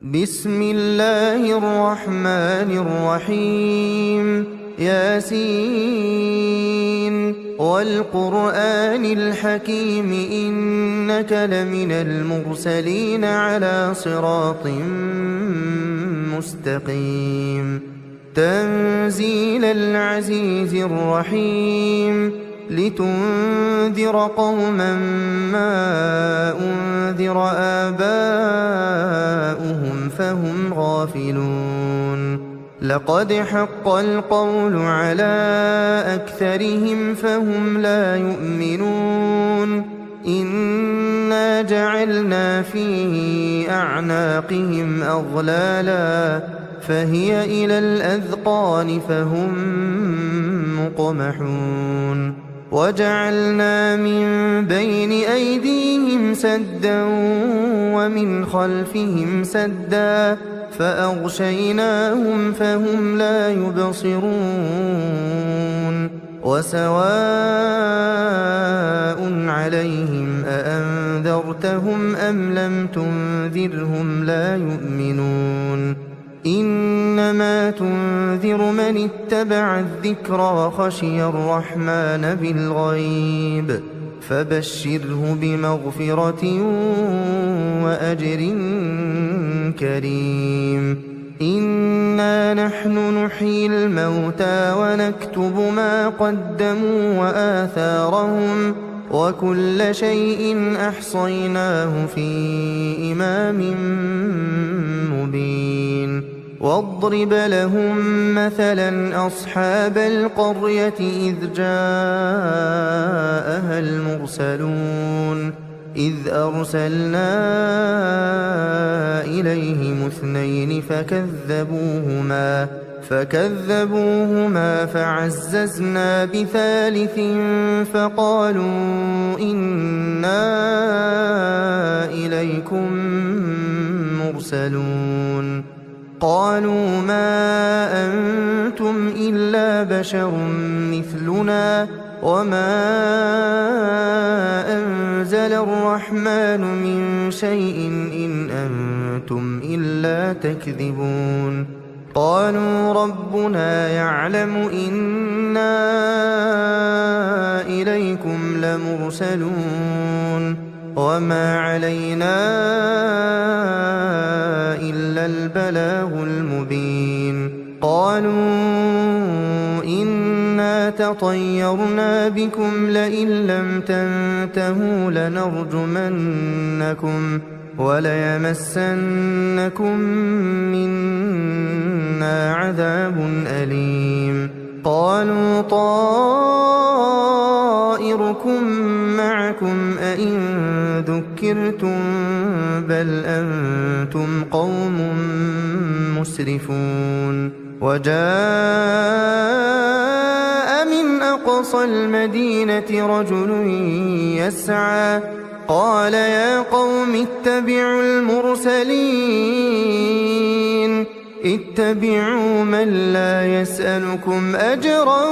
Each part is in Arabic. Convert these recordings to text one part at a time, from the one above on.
بسم الله الرحمن الرحيم ياسين والقرآن الحكيم إنك لمن المرسلين على صراط مستقيم تنزيل العزيز الرحيم لتنذر قوما ما أنذر آباؤهم فهم غافلون لقد حق القول على أكثرهم فهم لا يؤمنون إنا جعلنا في أعناقهم أغلالا فهي إلى الأذقان فهم مقمحون وجعلنا من بين أيديهم سدا ومن خلفهم سدا فأغشيناهم فهم لا يبصرون وسواء عليهم أأنذرتهم أم لم تنذرهم لا يؤمنون إنما تنذر من اتبع الذكر وخشي الرحمن بالغيب فبشره بمغفرة وأجر كريم إنا نحن نحيي الموتى ونكتب ما قدموا وآثارهم وكل شيء أحصيناه في إمام مبين واضرب لهم مثلا أصحاب القرية إذ جاءها المرسلون إذ أرسلنا إليهم اثنين فكذبوهما فعززنا بثالث فقالوا إنا إليكم مرسلون قالوا ما أنتم إلا بشر مثلنا وما أنزل الرحمن من شيء إن أنتم إلا تكذبون قالوا ربنا يعلم إنا إليكم لمرسلون وما علينا إلا البلاغ المبين قالوا إنا تطيرنا بكم لئن لم تنتهوا لنرجمنكم وليمسنكم منا عذاب أليم قالوا طائركم معكم أئن ذكرتم بل أنتم قوم مسرفون وجاء من أقصى المدينة رجل يسعى قال يا قوم اتبعوا المرسلين اتبعوا من لا يسألكم أجرا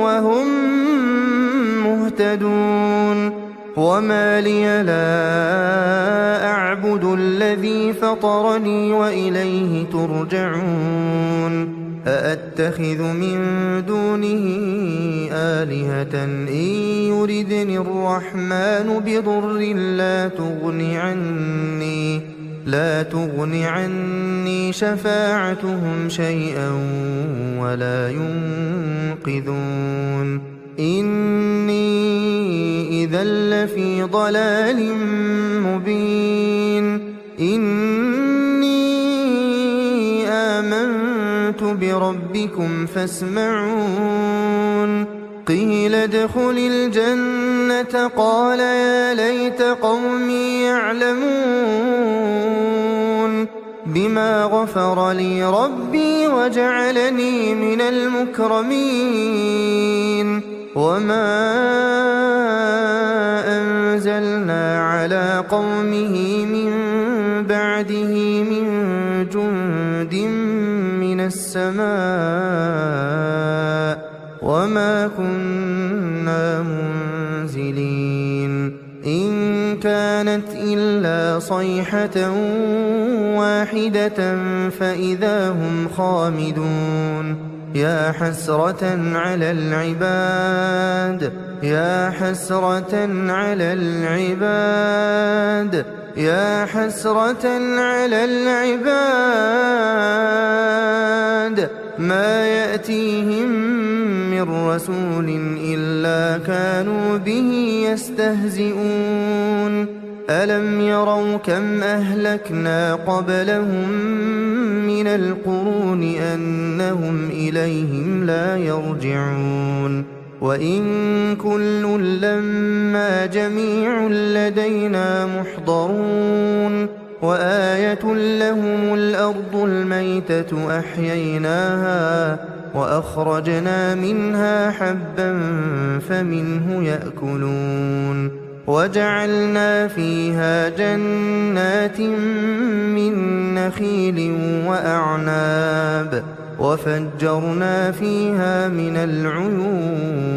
وهم مهتدون وما لي لا أعبد الذي فطرني وإليه ترجعون أأتخذ من دونه آلهة إن يردني الرحمن بضر لا تغن عني شفاعتهم شيئا ولا ينقذون إني إذا لفي ضلال مبين إني آمنت بربكم فاسمعون قيل ادخل الجنة قال يا ليت قومي يعلمون بما غفر لي ربي وجعلني من المكرمين وما أنزلنا على قومه من بعده من جند من السماء وما كنا منزلين إن كانت إلا صيحة واحدة فإذا هم خامدون يا حسرة على العباد يا حسرة على العباد يا حسرة على العباد ما يأتيهم من رسول إلا كانوا به يستهزئون ألم يروا كم أهلكنا قبلهم من القرون أنهم إليهم لا يرجعون وإن كل لما جميع لدينا محضرون وآية لهم الأرض الميتة أحييناها وأخرجنا منها حبا فمنه يأكلون وجعلنا فيها جنات من نخيل وأعناب وفجرنا فيها من العيون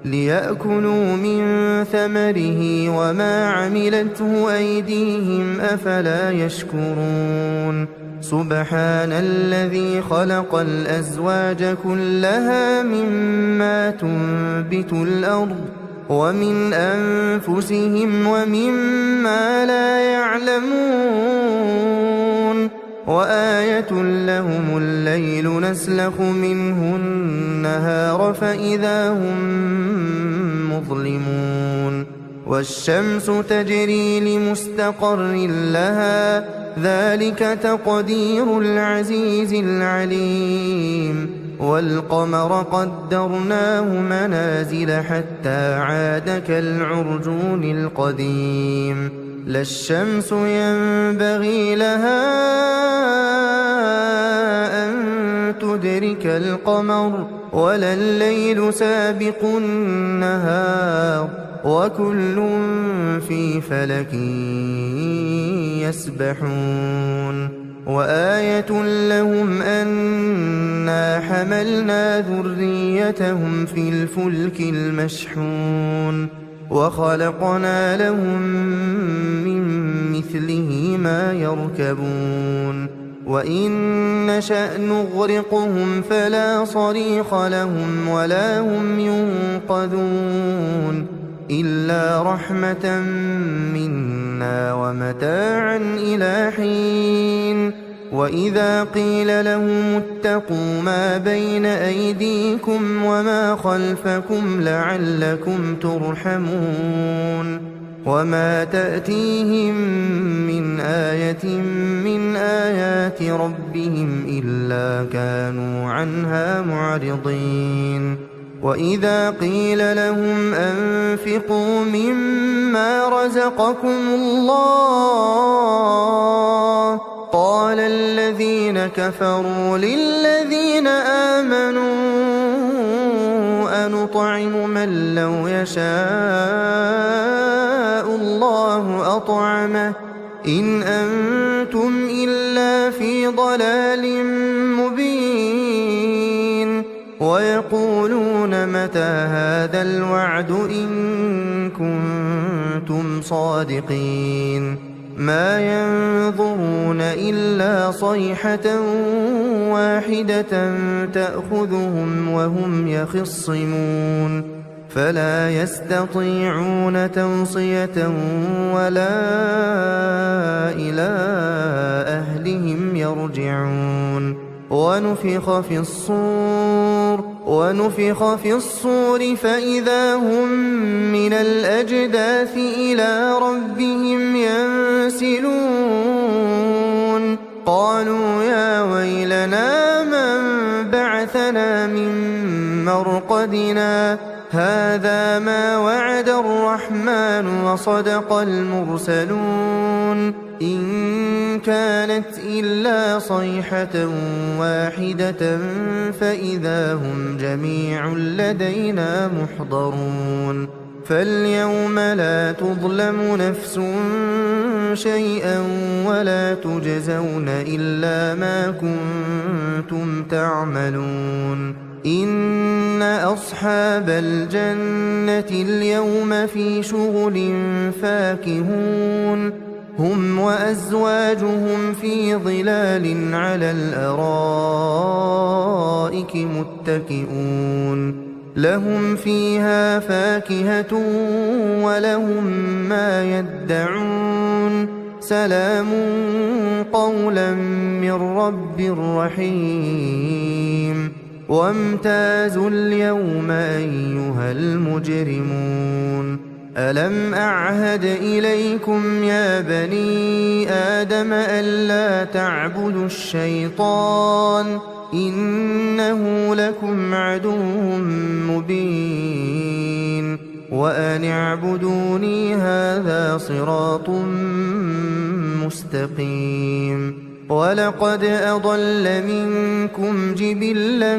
ليأكلوا من ثمره وما عملته أيديهم أفلا يشكرون سبحان الذي خلق الأزواج كلها مما تنبت الأرض ومن أنفسهم ومما لا يعلمون وآية لهم الليل نسلخ منه النهار فإذا هم مظلمون والشمس تجري لمستقر لها ذلك تقدير العزيز العليم والقمر قدرناه منازل حتى عاد كالعرجون القديم لا الشمس ينبغي لها أن تدرك القمر ولا الليل سابق النهار وكل في فلك يسبحون وآية لهم أنا حملنا ذريتهم في الفلك المشحون وخلقنا لهم من مثله ما يركبون وإن نشأ نغرقهم فلا صريخ لهم ولا هم ينقذون إلا رحمة منا ومتاعا إلى حين وإذا قيل لهم اتقوا ما بين أيديكم وما خلفكم لعلكم ترحمون وما تأتيهم من آية من آيات ربهم إلا كانوا عنها معرضين وإذا قيل لهم أنفقوا مما رزقكم الله قال الذين كفروا للذين آمنوا أنطعم من لو يشاء الله أطعمه إن أنتم إلا في ضلال مبين ويقولون متى هذا الوعد إن كنتم صادقين ما ينظرون إلا صيحة واحدة تأخذهم وهم يخصمون فلا يستطيعون توصية ولا إلى أهلهم يرجعون ونفخ في الصور فإذا هم من الأجداث إلى ربهم ينسلون قالوا يا ويلنا من بعثنا من مرقدنا هذا ما وعد الرحمن وصدق المرسلون إن كانت إلا صيحة واحدة فإذا هم جميع لدينا محضرون فاليوم لا تظلم نفس شيئا ولا تجزون إلا ما كنتم تعملون إن أصحاب الجنة اليوم في شغل فاكهون هم وأزواجهم في ظلال على الأرائك متكئون لهم فيها فاكهة ولهم ما يدعون سلام قولا من رب رحيم وامتازوا اليوم أيها المجرمون ألم أعهد إليكم يا بني آدم ألا تعبدوا الشيطان إنه لكم عدو مبين وأن اعبدوني هذا صراط مستقيم ولقد أضل منكم جبلا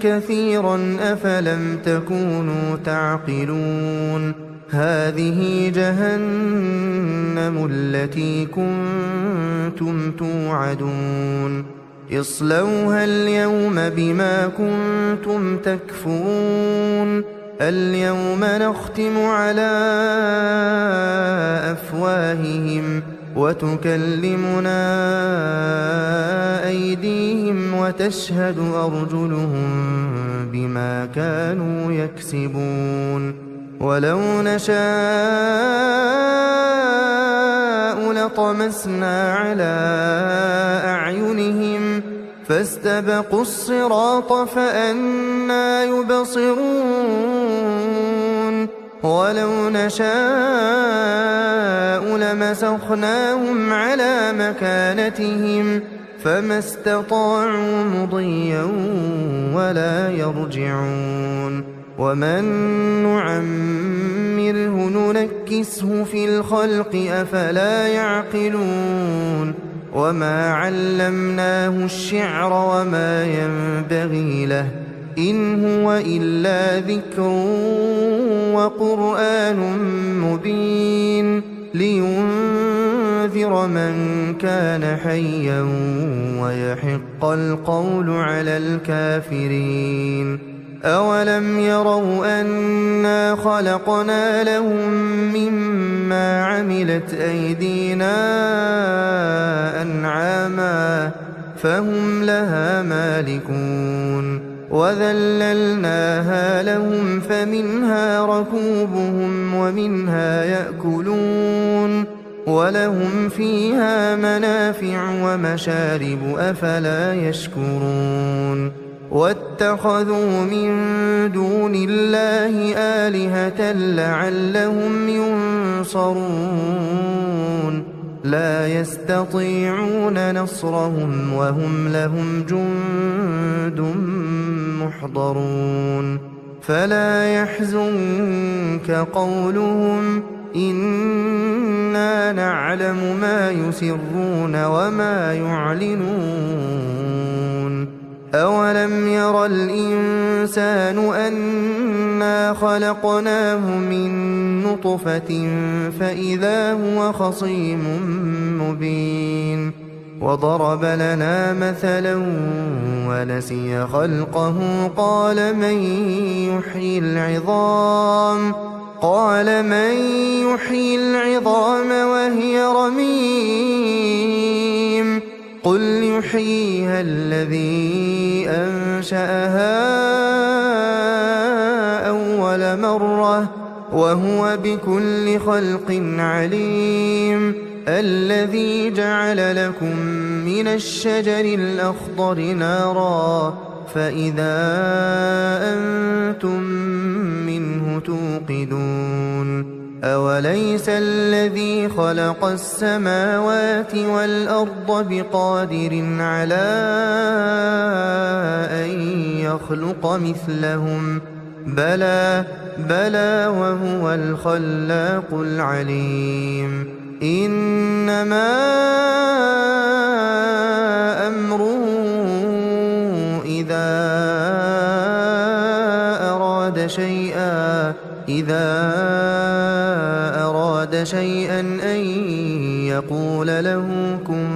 كثيرا أفلم تكونوا تعقلون هذه جهنم التي كنتم توعدون اصلوها اليوم بما كنتم تكفرون اليوم نختم على أفواههم وتكلمنا أيديهم وتشهد أرجلهم بما كانوا يكسبون ولو نشاء لطمسنا على أعينهم فاستبقوا الصراط فأنى يبصرون ولو نشاء لمسخناهم على مكانتهم فما استطاعوا مضيا ولا يرجعون ومن نعمره ننكسه في الخلق أفلا يعقلون وما علمناه الشعر وما ينبغي له إن هو إلا ذكر وقرآن مبين لينذر من كان حيا ويحق القول على الكافرين أولم يروا أنا خلقنا لهم مما عملت أيدينا أنعاما فهم لها مالكون وذللناها لهم فمنها ركوبهم ومنها يأكلون ولهم فيها منافع ومشارب أفلا يشكرون واتخذوا من دون الله آلهة لعلهم ينصرون لا يستطيعون نصرهم وهم لهم جند محضرون فلا يحزنك قولهم إنا نعلم ما يسرون وما يعلنون أولم ير الإنسان أنا خلقناه من نطفة فإذا هو خصيم مبين وضرب لنا مثلا ونسي خلقه قال من يحيي العظام وهي رميم قل يحييها الذي أنشأها أول مرة وهو بكل خلق عليم الذي جعل لكم من الشجر الأخضر نارا فإذا أنتم منه توقدون أوليس الذي خلق السماوات والأرض بقادر على أن يخلق مثلهم بلى وهو الخلاق العليم إنما أمره إذا أراد شيئا أن يقول له كن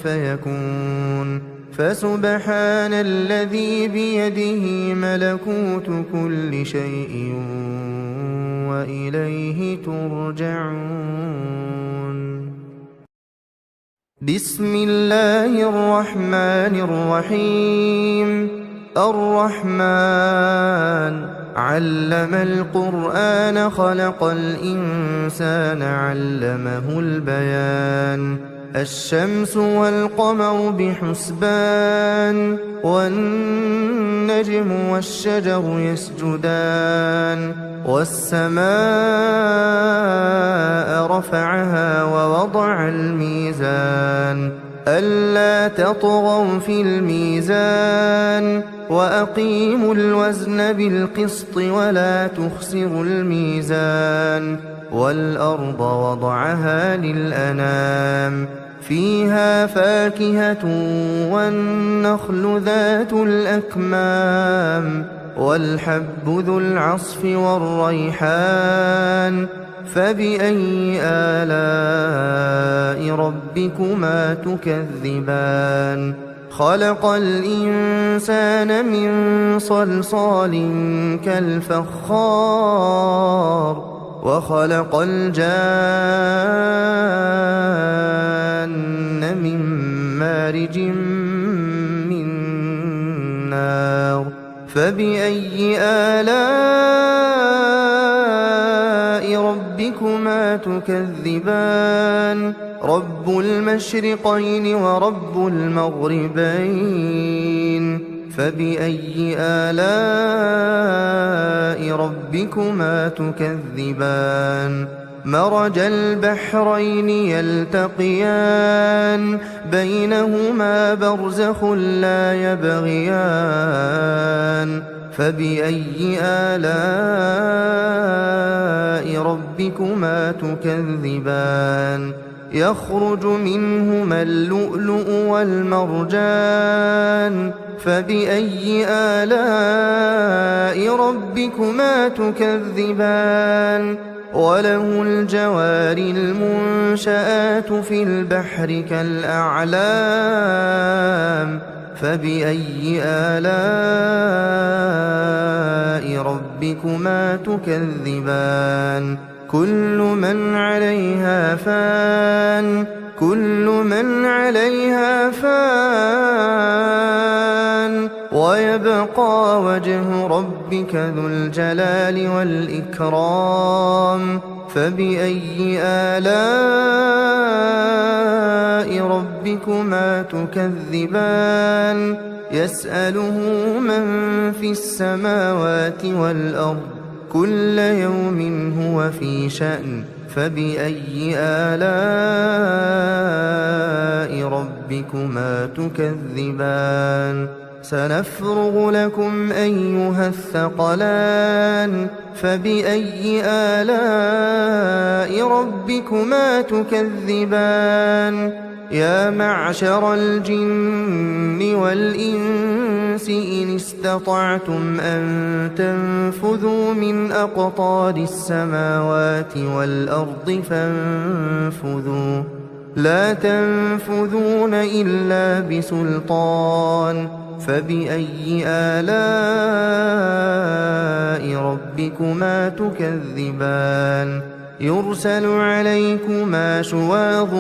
فيكون فسبحان الذي بيده ملكوت كل شيء وإليه ترجعون بسم الله الرحمن الرحيم الرحمن علم القرآن خلق الإنسان علمه البيان الشمس والقمر بحسبان والنجم والشجر يسجدان والسماء رفعها ووضع الميزان ألا تطغوا في الميزان وأقيموا الوزن بالقسط ولا تخسروا الميزان والأرض وضعها للأنام فيها فاكهة والنخل ذات الأكمام والحب ذو العصف والريحان فبأي آلاء ربكما تكذبان خلق الإنسان من صلصال كالفخار وخلق الجان من مارج من نار فبأي آلاء ربكما تكذبان رب المشرقين ورب المغربين فبأي آلاء ربكما تكذبان مرج البحرين يلتقيان بينهما برزخ لا يبغيان فبأي آلاء ربكما تكذبان يخرج منهما اللؤلؤ والمرجان فبأي آلاء ربكما تكذبان وله الجوار المنشآت في البحر كالأعلام فبأي آلاء ربكما تكذبان كل من عليها فان ويبقى وجه ربك ذو الجلال والإكرام فبأي آلاء ربكما تكذبان يسأله من في السماوات والأرض كل يوم هو في شأن فبأي آلاء ربكما تكذبان سنفرغ لكم أيها الثقلان فبأي آلاء ربكما تكذبان يا معشر الجن والإنس إن استطعتم أن تنفذوا من أقطار السماوات والأرض فانفذوا لا تنفذون إلا بسلطان فبأي آلاء ربكما تكذبان يرسل عليكما شواظ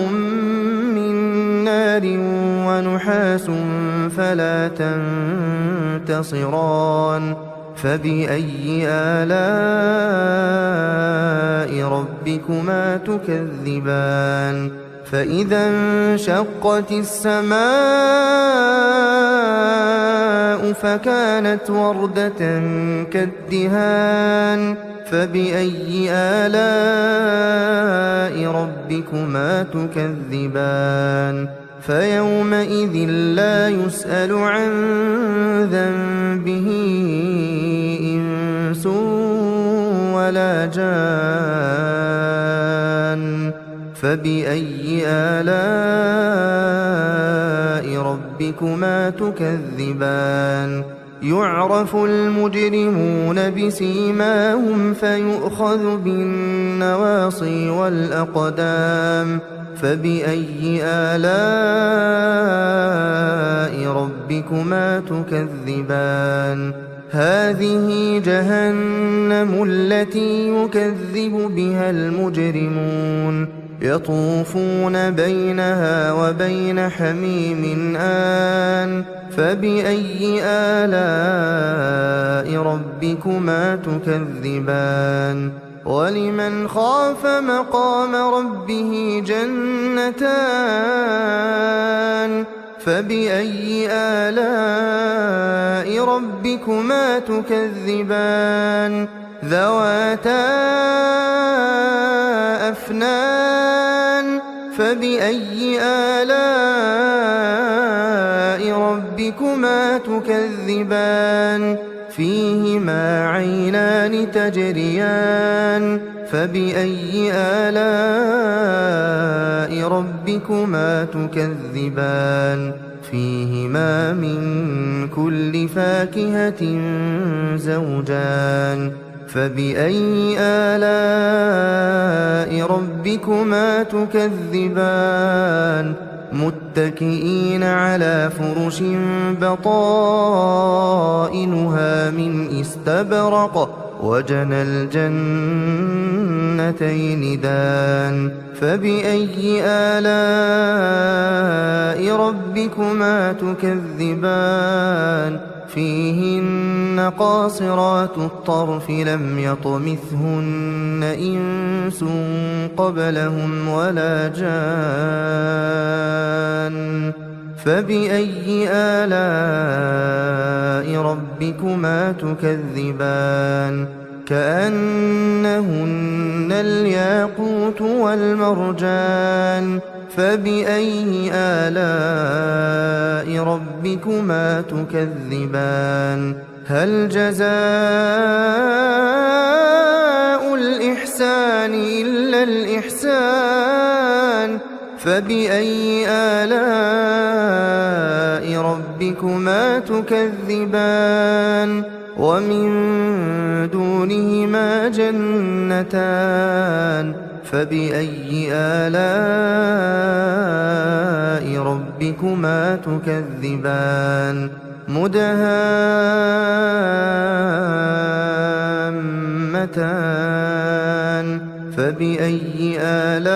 من نار ونحاس فلا تنتصران فبأي آلاء ربكما تكذبان فإذا انشقت السماء فكانت وردة كالدهان فبأي آلاء ربكما تكذبان فيومئذ لا يسأل عن ذنبه إنس ولا جان فبأي آلاء ربكما تكذبان يعرف المجرمون بسيماهم فيؤخذ بالنواصي والأقدام فبأي آلاء ربكما تكذبان هذه جهنم التي يكذب بها المجرمون يطوفون بينها وبين حميم آن فبأي آلاء ربكما تكذبان ولمن خاف مقام ربه جنتان فبأي آلاء ربكما تكذبان ذواتا أفنان فبأي آلاء ربكما تكذبان فيهما عينان تجريان فبأي آلاء ربكما تكذبان فيهما من كل فاكهة زوجان فبأي آلاء ربكما تكذبان متكئين على فرش بطائنها من استبرق وجنى الجنتين دان فبأي آلاء ربكما تكذبان فيهن قاصرات الطرف لم يطمثهن إنس قبلهم ولا جان فبأي آلاء ربكما تكذبان كأنهن الياقوت والمرجان فبأي آلاء ربكما تكذبان هل جزاء الإحسان إلا الإحسان فبأي آلاء ربكما تكذبان ومن دونهما جنتان فبأي آلاء ربكما تكذبان مدهامتان فبأي آلاء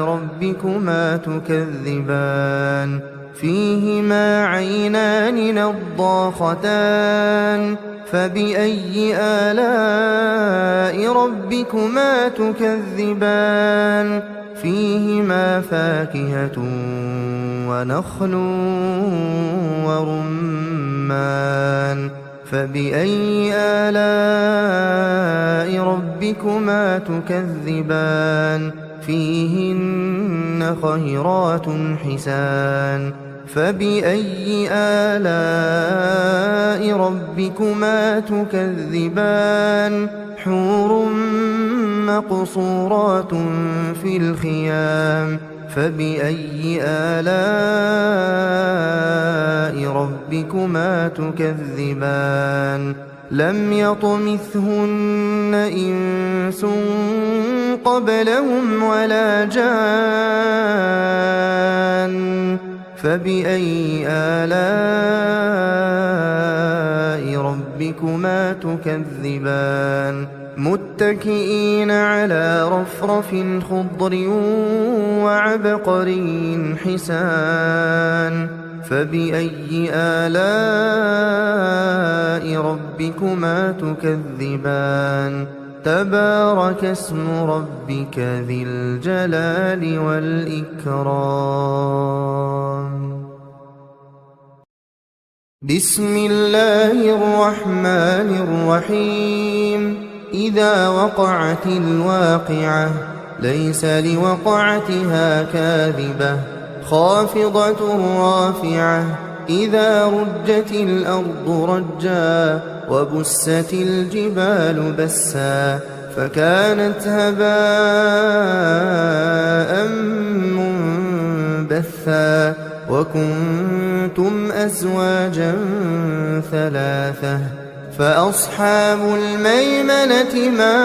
ربكما تكذبان فيهما عينان نضاختان فبأي آلاء ربكما تكذبان فيهما فاكهة ونخل ورمان فبأي آلاء ربكما تكذبان فيهن خيرات حسان فبأي آلاء ربكما تكذبان حور مقصورات في الخيام فبأي آلاء ربكما تكذبان لم يطمثهن إنس قبلهم ولا جان فبأي آلاء ربكما تكذبان متكئين على رفرف خضر وعبقري حسان فبأي آلاء ربكما تكذبان تبارك اسم ربك ذي الجلال والإكرام بسم الله الرحمن الرحيم إذا وقعت الواقعة ليس لوقعتها كاذبة خافضة رافعة إذا رجت الأرض رجا وبست الجبال بسا فكانت هباء منبثا وكنتم أزواجا ثلاثة فأصحاب الميمنة ما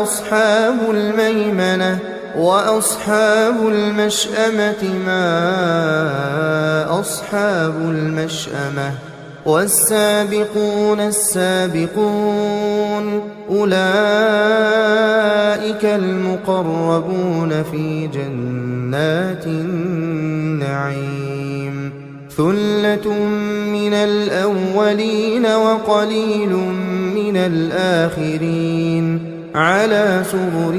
أصحاب الميمنة وأصحاب المشأمة ما أصحاب المشأمة والسابقون السابقون أولئك المقربون في جنات النعيم ثلة من الأولين وقليل من الآخرين على سرر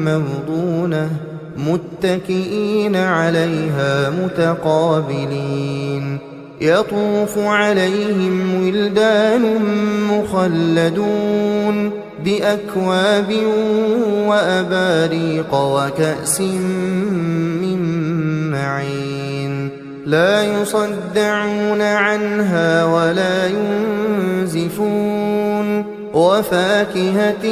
موضونة متكئين عليها متقابلين يطوف عليهم ولدان مخلدون بأكواب وأباريق وكأس من معين لا يصدعون عنها ولا ينزفون وفاكهة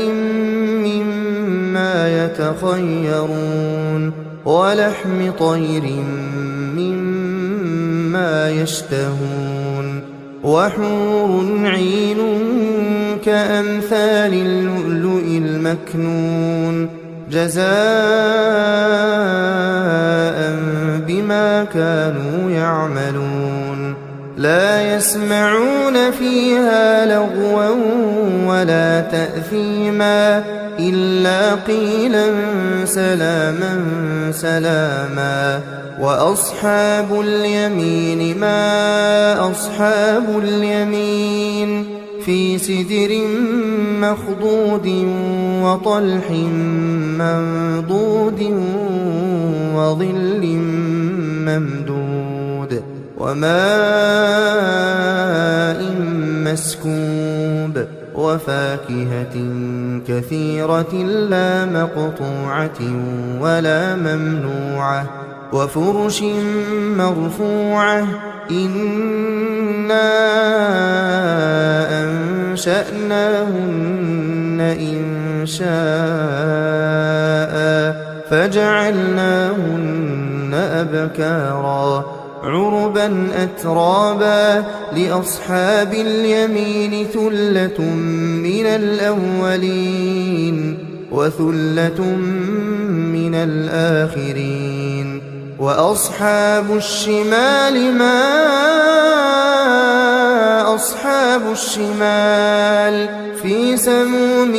مما يتخيرون ولحم طير مما يشتهون وحور عين كأمثال اللؤلؤ المكنون جزاء بما كانوا يعملون لا يسمعون فيها لغوا ولا تأثيما إلا قيلا سلاما سلاما وأصحاب اليمين ما أصحاب اليمين في سدر مخضود وطلح منضود وظل ممدود وماء مسكوب وفاكهة كثيرة لا مقطوعة ولا ممنوعة وفرش مرفوعة إنا أنشأناهن إنشاء فجعلناهن أبكارا عربا أترابا لأصحاب اليمين ثلة من الأولين وثلة من الآخرين وأصحاب الشمال ما أصحاب الشمال في سموم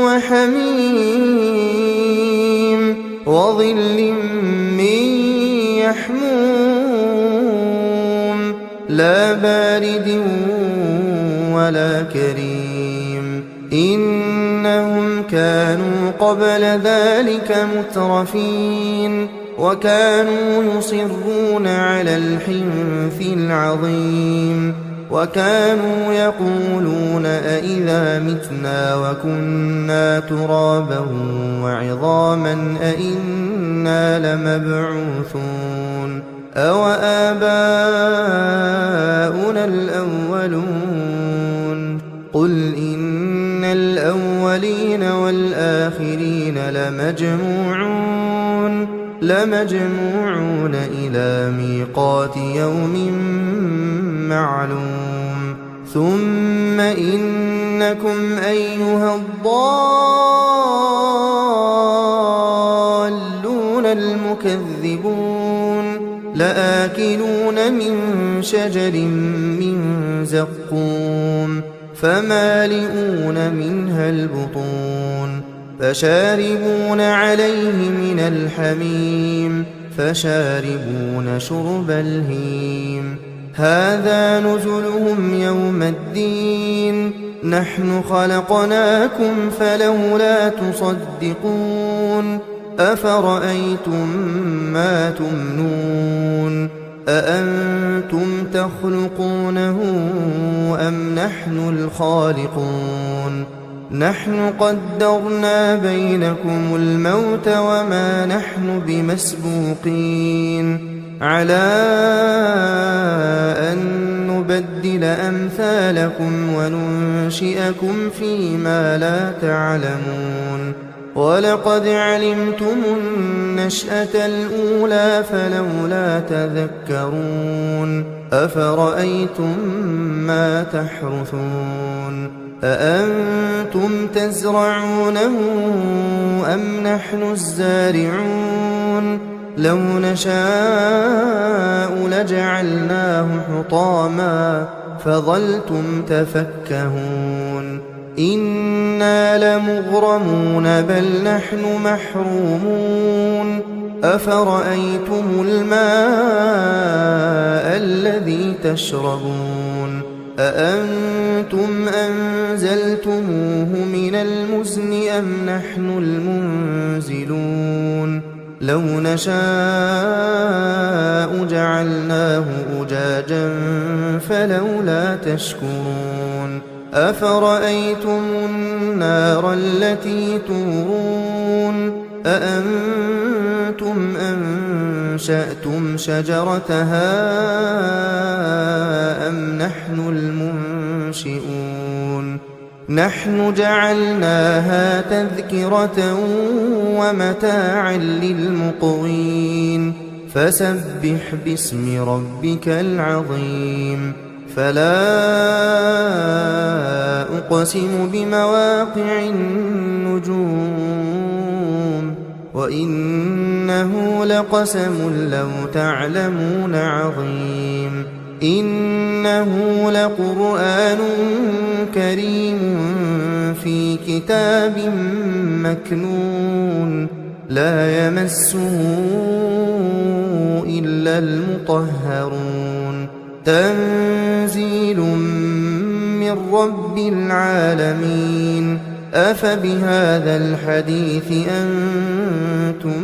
وحميم وظل من يحموم لا بارد ولا كريم إنهم كانوا قبل ذلك مترفين وكانوا يصرون على الحنث العظيم وكانوا يقولون أئذا متنا وكنا ترابا وعظاما أئنا لمبعوثون أو آباؤنا الأولون قل إن الأولين والآخرين لمجموعون إلى ميقات يوم معلوم ثم إنكم أيها الضالون المكذبون لآكلون من شجر من زقوم فمالئون منها البطون فشاربون عليه من الحميم فشاربون شرب الهيم هذا نزلهم يوم الدين نحن خلقناكم فلولا تصدقون أفرأيتم ما تمنون أأنتم تخلقونه أم نحن الخالقون نحن قدرنا بينكم الموت وما نحن بمسبوقين على أن نبدل أمثالكم وننشئكم فيما لا تعلمون ولقد علمتم النشأة الأولى فلولا تذكرون أفرأيتم ما تحرثون أأنتم تزرعونه أم نحن الزارعون لو نشاء لجعلناه حطاما فظلتم تفكهون إنا لمغرمون بل نحن محرومون أفرأيتم الماء الذي تشربون أأنتم أنزلتموه من المزن أم نحن المنزلون لو نشاء جعلناه أجاجا فلولا تشكرون أفرأيتم النار التي تورون أأنتم أنشأتم شجرتها أم نحن المنشئون نحن جعلناها تذكرة ومتاعا للمقوين فسبح باسم ربك العظيم فلا أقسم بمواقع النجوم وإنه لقسم لو تعلمون عظيم إنه لقرآن كريم في كتاب مكنون لا يمسه إلا المطهرون تنزيل من رب العالمين أفبهذا الحديث أنتم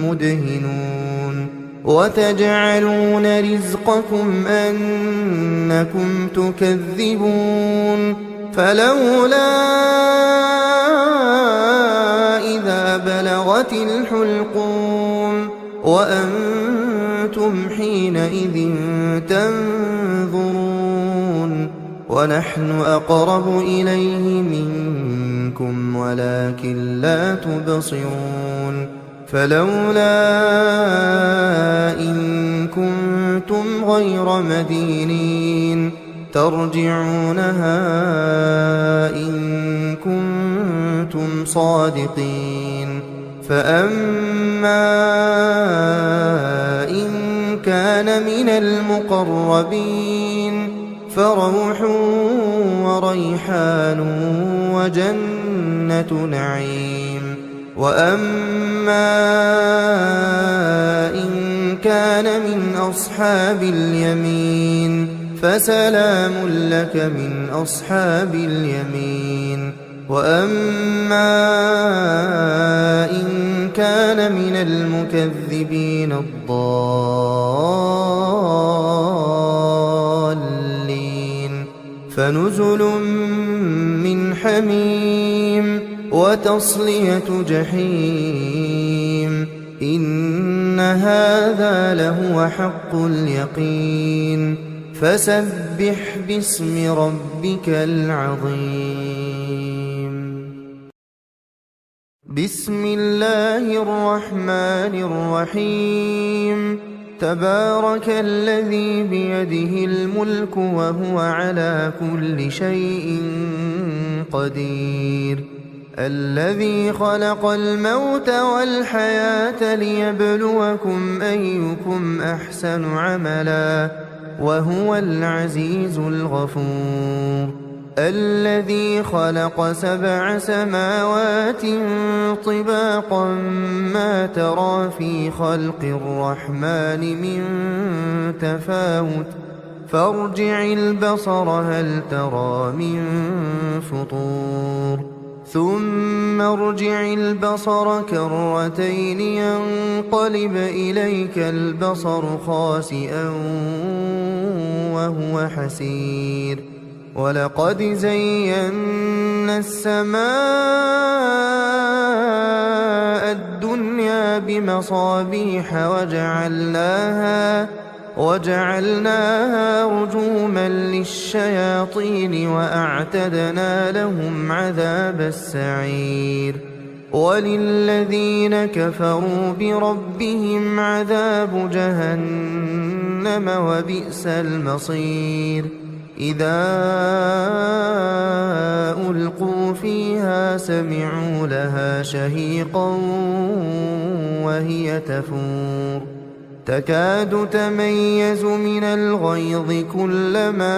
مدهنون وتجعلون رزقكم أنكم تكذبون فلولا إذا بلغت الحلقوم وأنتم حينئذ تنظرون ونحن أقرب إليه منكم ولكن لا تبصرون فلولا إن كنتم غير مدينين ترجعونها إن كنتم صادقين فأما إن كان من المقربين فروح وريحان وجنة نعيم وأما إن كان من أصحاب اليمين فسلام لك من أصحاب اليمين وأما إن كان من المكذبين الضالين فنزل من حميم وتصلية جحيم إن هذا لهو حق اليقين فسبح باسم ربك العظيم بسم الله الرحمن الرحيم تبارك الذي بيده الملك وهو على كل شيء قدير الذي خلق الموت والحياة ليبلوكم أيكم أحسن عملا وهو العزيز الغفور الذي خلق 7 سماوات طباقا ما ترى في خلق الرحمن من تفاوت فارجع البصر هل ترى من فطور ثم ارجع البصر كرتين ينقلب إليك البصر خاسئا وهو حسير ولقد زينا السماء الدنيا بمصابيح وجعلناها رجوما للشياطين وأعتدنا لهم عذاب السعير وللذين كفروا بربهم عذاب جهنم وبئس المصير إذا ألقوا فيها سمعوا لها شهيقا وهي تفور تكاد تميز من الغيظ كلما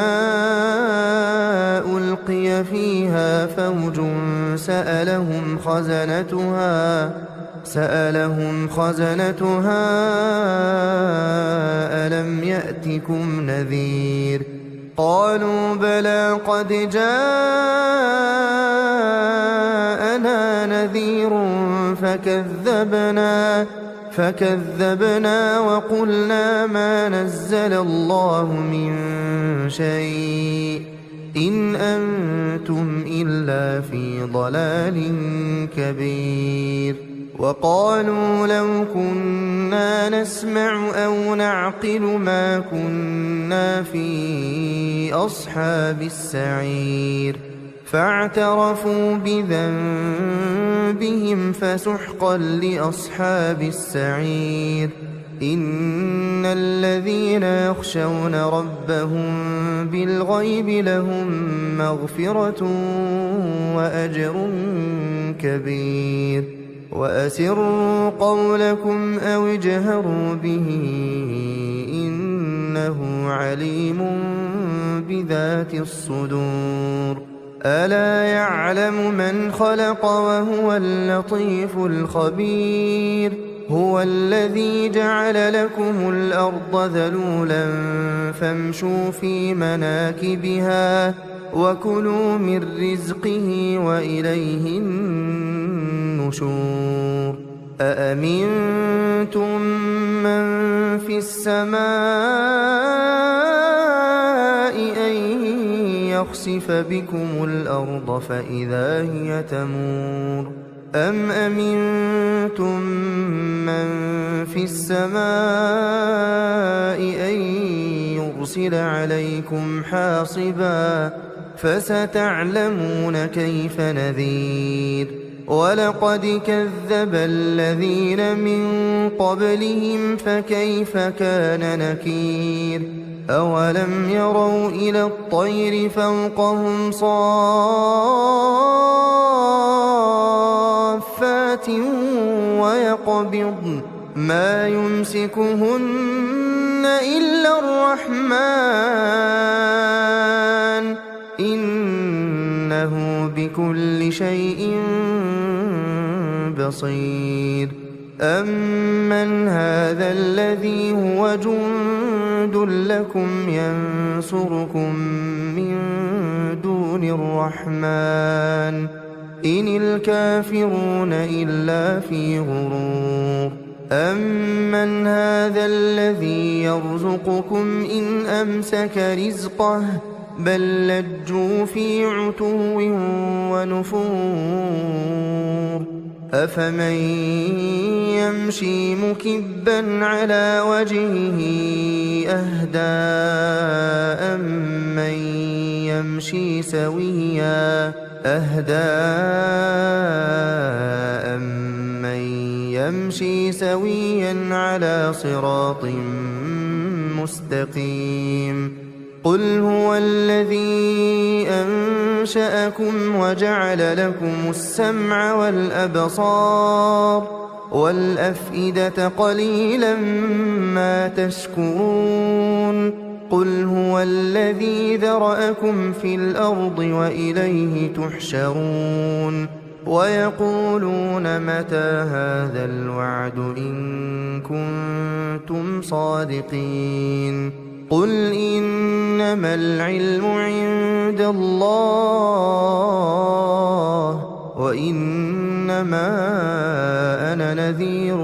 ألقي فيها فوج سألهم خزنتها ألم يأتكم نذير قالوا بلى قد جاءنا نذير فكذبنا وقلنا ما نزل الله من شيء إن أنتم إلا في ضلال كبير وقالوا لو كنا نسمع أو نعقل ما كنا في أصحاب السعير فاعترفوا بذنبهم فسحقا لأصحاب السعير إن الذين يخشون ربهم بالغيب لهم مغفرة وأجر كبير وأسروا قولكم أو اجهروا به إنه عليم بذات الصدور ألا يعلم من خلق وهو اللطيف الخبير هو الذي جعل لكم الأرض ذلولا فامشوا في مناكبها وكلوا من رزقه وإليه النشور أأمنتم من في السماء أن يخسف بكم الأرض فإذا هي تمور أم أمنتم من في السماء أن يرسل عليكم حاصبا فستعلمون كيف نذير ولقد كذب الذين من قبلهم فكيف كان نكير أولم يروا إلى الطير فوقهم صافات ويقبضن ما يمسكهن إلا الرحمن إنه بكل شيء بصير أمن هذا الذي هو جند لكم ينصركم من دون الرحمن إن الكافرون إلا في غرور أمن هذا الذي يرزقكم إن أمسك رزقه بل لجوا في عتو ونفور أفمن يمشي مكبا على وجهه أهدى أمن يمشي سويا على صراط مستقيم قل هو الذي أنشأكم وجعل لكم السمع والأبصار والأفئدة قليلا ما تشكرون قل هو الذي ذرأكم في الأرض وإليه تحشرون ويقولون متى هذا الوعد إن كنتم صادقين قل إنما العلم عند الله وإنما أنا نذير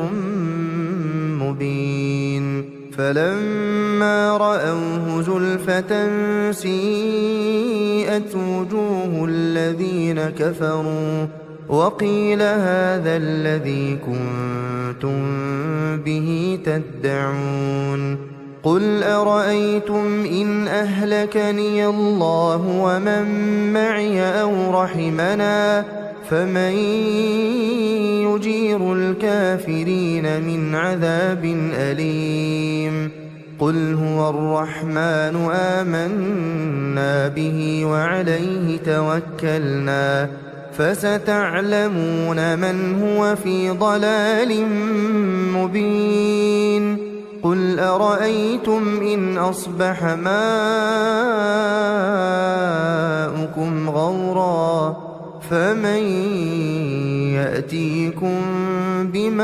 مبين فلما رأوه زلفة سيئت وجوه الذين كفروا وقيل هذا الذي كنتم به تدعون قل أرأيتم إن أهلكني الله ومن معي أو رحمنا فمن يجير الكافرين من عذاب أليم قل هو الرحمن آمنا به وعليه توكلنا فستعلمون من هو في ضلال مبين قل أرأيتم إن أصبح ماؤكم غورا فمن يأتيكم بماء